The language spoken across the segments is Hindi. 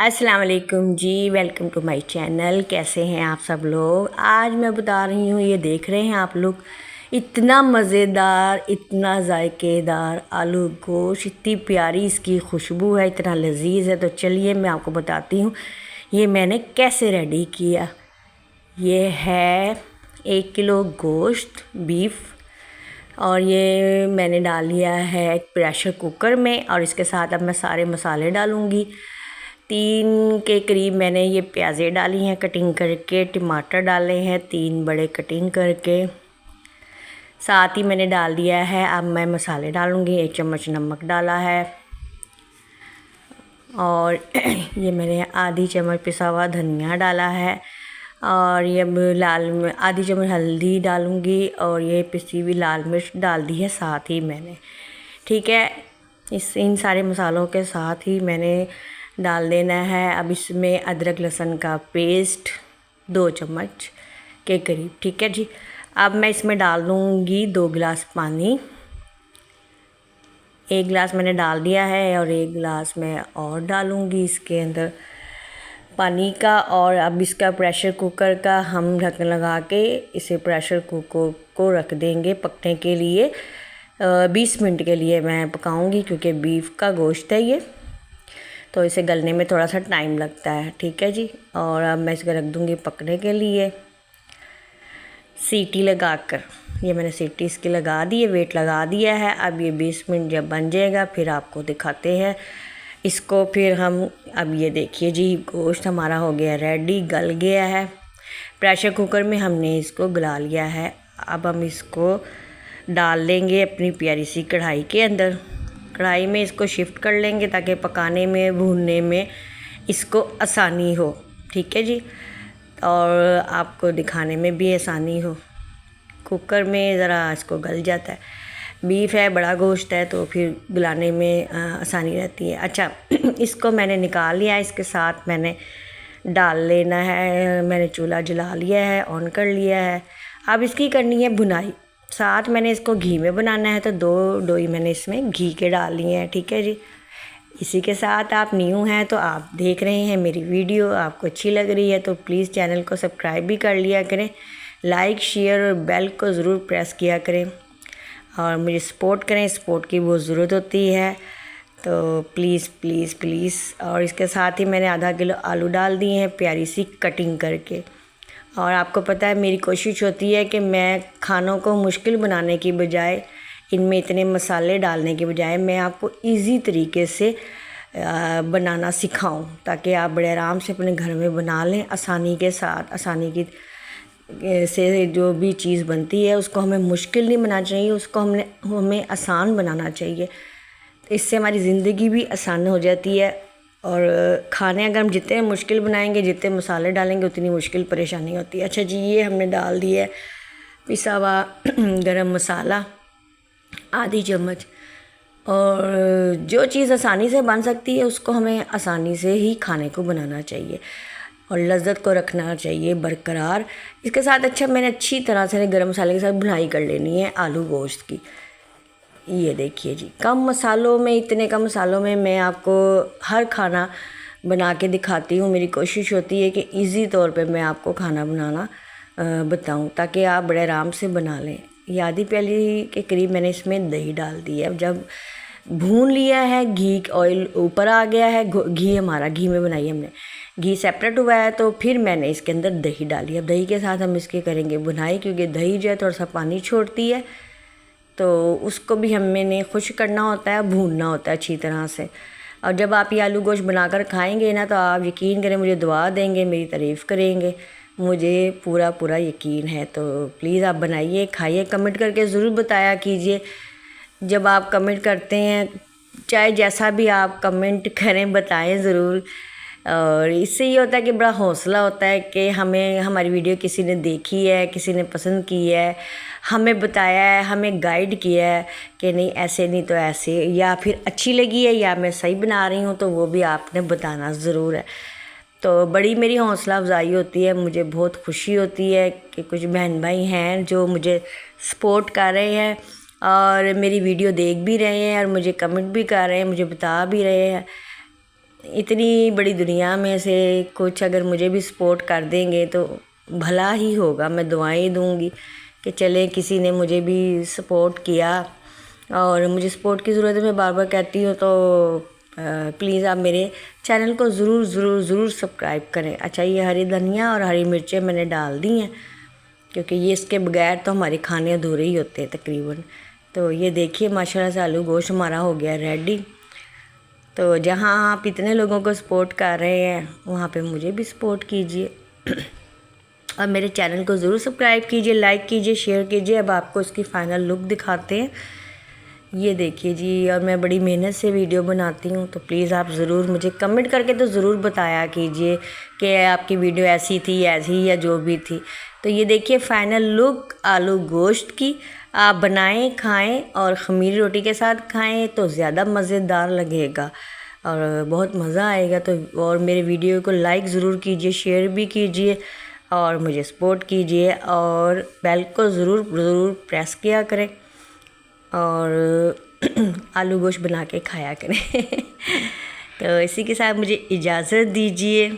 अस्सलाम वालेकुम ji. Welcome to my channel. कैसे हैं आप सब लोग। आज मैं बता रही हूँ, ये देख रहे हैं आप लोग, इतना मज़ेदार, इतना जायकेदार आलू गोश्त, इतनी प्यारी इसकी खुशबू है, इतना लजीज है। तो चलिए मैं आपको बताती हूँ ये मैंने कैसे रेडी किया। ये है 1 किलो गोश्त बीफ, और ये मैंने डाल लिया है एक प्रेशर कुकर में। और इसके साथ अब मैं सारे मसाले डालूँगी। 3 के करीब मैंने ये प्याज़ें डाली हैं कटिंग करके, टमाटर डाले हैं 3 बड़े कटिंग करके, साथ ही मैंने डाल दिया है। अब मैं मसाले डालूँगी। 1 चम्मच नमक डाला है, और ये मैंने आधी चम्मच पिसा हुआ धनिया डाला है, और ये आधी चम्मच हल्दी डालूँगी, और ये पिसी हुई लाल मिर्च डाल दी है साथ ही मैंने। ठीक है, इन सारे मसालों के साथ ही मैंने डाल देना है। अब इसमें अदरक लहसुन का पेस्ट 2 चम्मच के करीब। ठीक है जी। अब मैं इसमें डाल दूँगी 2 गिलास पानी। 1 गिलास मैंने डाल दिया है, और 1 गिलास मैं और डालूँगी इसके अंदर पानी का। और अब इसका प्रेशर कुकर का हम ढक्कन लगा के इसे प्रेशर कुकर को रख देंगे पकने के लिए। 20 मिनट के लिए मैं पकाऊंगी, क्योंकि बीफ का गोश्त है ये, तो इसे गलने में थोड़ा सा टाइम लगता है। ठीक है जी। और अब मैं इसे रख दूँगी पकने के लिए सीटी लगाकर। ये मैंने सीटी इसकी लगा दी है, वेट लगा दिया है। अब ये 20 मिनट जब बन जाएगा फिर आपको दिखाते हैं इसको। फिर हम, अब ये देखिए जी, गोश्त हमारा हो गया रेडी, गल गया है। प्रेशर कुकर में हमने इसको गला लिया है। अब हम इसको डाल लेंगे अपनी प्यारी सी कढ़ाई के अंदर। कढ़ाई में इसको शिफ्ट कर लेंगे ताकि पकाने में, भूनने में इसको आसानी हो। ठीक है जी, और आपको दिखाने में भी आसानी हो। कुकर में ज़रा इसको गल जाता है, बीफ है, बड़ा गोश्त है, तो फिर गलाने में आसानी रहती है। अच्छा, इसको मैंने निकाल लिया है। इसके साथ मैंने डाल लेना है, मैंने चूल्हा जला लिया है, ऑन कर लिया है। अब इसकी करनी है भुनाई। साथ मैंने इसको घी में बनाना है, तो 2 डोई मैंने इसमें घी के डाल लिए हैं। ठीक है जी। इसी के साथ आप न्यू हैं तो आप देख रहे हैं मेरी वीडियो, आपको अच्छी लग रही है तो प्लीज़ चैनल को सब्सक्राइब भी कर लिया करें, लाइक शेयर और बेल को ज़रूर प्रेस किया करें, और मुझे सपोर्ट करें। सपोर्ट की बहुत ज़रूरत होती है, तो प्लीज़ प्लीज़ प्लीज़। और इसके साथ ही मैंने आधा किलो आलू डाल दिए हैं प्यारी सी कटिंग करके। और आपको पता है मेरी कोशिश होती है कि मैं खानों को मुश्किल बनाने की बजाय, इनमें इतने मसाले डालने की बजाय, मैं आपको इजी तरीके से बनाना सिखाऊं, ताकि आप बड़े आराम से अपने घर में बना लें आसानी के साथ। आसानी की से जो भी चीज़ बनती है उसको हमें मुश्किल नहीं बनाना चाहिए, उसको हमें आसान बनाना चाहिए। इससे हमारी ज़िंदगी भी आसान हो जाती है। और खाने अगर हम जितने मुश्किल बनाएंगे, जितने मसाले डालेंगे, उतनी मुश्किल परेशानी होती है। अच्छा जी, ये हमने डाल दिया है पिसा हुआ गरम मसाला आधी चम्मच। और जो चीज़ आसानी से बन सकती है उसको हमें आसानी से ही खाने को बनाना चाहिए, और लज्जत को रखना चाहिए बरकरार। इसके साथ अच्छा, मैंने अच्छी तरह से गरम मसाले के साथ भुनाई कर लेनी है आलू गोश्त की। ये देखिए जी, कम मसालों में, इतने कम मसालों में मैं आपको हर खाना बना के दिखाती हूँ। मेरी कोशिश होती है कि इजी तौर पे मैं आपको खाना बनाना बताऊँ, ताकि आप बड़े आराम से बना लें। ये आधी प्याली के करीब मैंने इसमें दही डाल दी है। जब भून लिया है, घी ऑयल ऊपर आ गया है, घी हमारा, घी में बनाई हमने, घी सेपरेट हुआ है, तो फिर मैंने इसके अंदर दही डाली। अब दही के साथ हम इसके करेंगे बुनाई, क्योंकि दही जो है थोड़ा सा पानी छोड़ती है, तो उसको भी हमने खुश करना होता है, भूनना होता है अच्छी तरह से। और जब आप ये आलू गोश्त बनाकर खाएंगे ना, तो आप यकीन करें, मुझे दुआ देंगे, मेरी तारीफ़ करेंगे, मुझे पूरा पूरा यकीन है। तो प्लीज़ आप बनाइए, खाइए, कमेंट करके ज़रूर बताया कीजिए। जब आप कमेंट करते हैं, चाहे जैसा भी आप कमेंट करें, बताएं ज़रूर। और इससे ये होता है कि बड़ा हौसला होता है कि हमें, हमारी वीडियो किसी ने देखी है, किसी ने पसंद की है, हमें बताया है, हमें गाइड किया है कि नहीं ऐसे नहीं तो ऐसे, या फिर अच्छी लगी है, या मैं सही बना रही हूँ, तो वो भी आपने बताना ज़रूर है। तो बड़ी मेरी हौसला अफजाई होती है, मुझे बहुत खुशी होती है कि कुछ बहन भाई हैं जो मुझे सपोर्ट कर रहे हैं, और मेरी वीडियो देख भी रहे हैं, और मुझे कमेंट भी कर रहे हैं, मुझे बता भी रहे हैं। इतनी बड़ी दुनिया में से कुछ अगर मुझे भी सपोर्ट कर देंगे तो भला ही होगा। मैं दुआएं दूंगी कि चले किसी ने मुझे भी सपोर्ट किया, और मुझे सपोर्ट की ज़रूरत है, मैं बार बार कहती हूँ। तो प्लीज़ आप मेरे चैनल को ज़रूर ज़रूर ज़रूर सब्सक्राइब करें। अच्छा, ये हरी धनिया और हरी मिर्चें मैंने डाल दी हैं, क्योंकि ये इसके बगैर तो हमारे खाने अधूरे ही होते हैं तकरीबन। तो ये देखिए माशाल्लाह से आलू गोश्त हमारा हो गया रेडी। तो जहाँ आप इतने लोगों को सपोर्ट कर रहे हैं वहाँ पे मुझे भी सपोर्ट कीजिए और मेरे चैनल को ज़रूर सब्सक्राइब कीजिए, लाइक कीजिए, शेयर कीजिए। अब आपको इसकी फ़ाइनल लुक दिखाते हैं। ये देखिए जी, और मैं बड़ी मेहनत से वीडियो बनाती हूँ, तो प्लीज़ आप ज़रूर मुझे कमेंट करके तो ज़रूर बताया कीजिए कि आपकी वीडियो ऐसी थी, ऐसी या जो भी थी। तो ये देखिए फ़ाइनल लुक आलू गोश्त की। आप बनाएं, खाएं और ख़मीरी रोटी के साथ खाएं तो ज़्यादा मज़ेदार लगेगा और बहुत मज़ा आएगा। तो और मेरे वीडियो को लाइक ज़रूर कीजिए, शेयर भी कीजिए और मुझे सपोर्ट कीजिए, और बेल को ज़रूर ज़रूर प्रेस किया करें और आलू गोश्त बना के खाया करें। तो इसी के साथ मुझे इजाज़त दीजिए।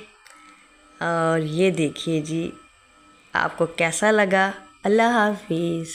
और ये देखिए जी, आपको कैसा लगा। अल्लाह हाफिज़।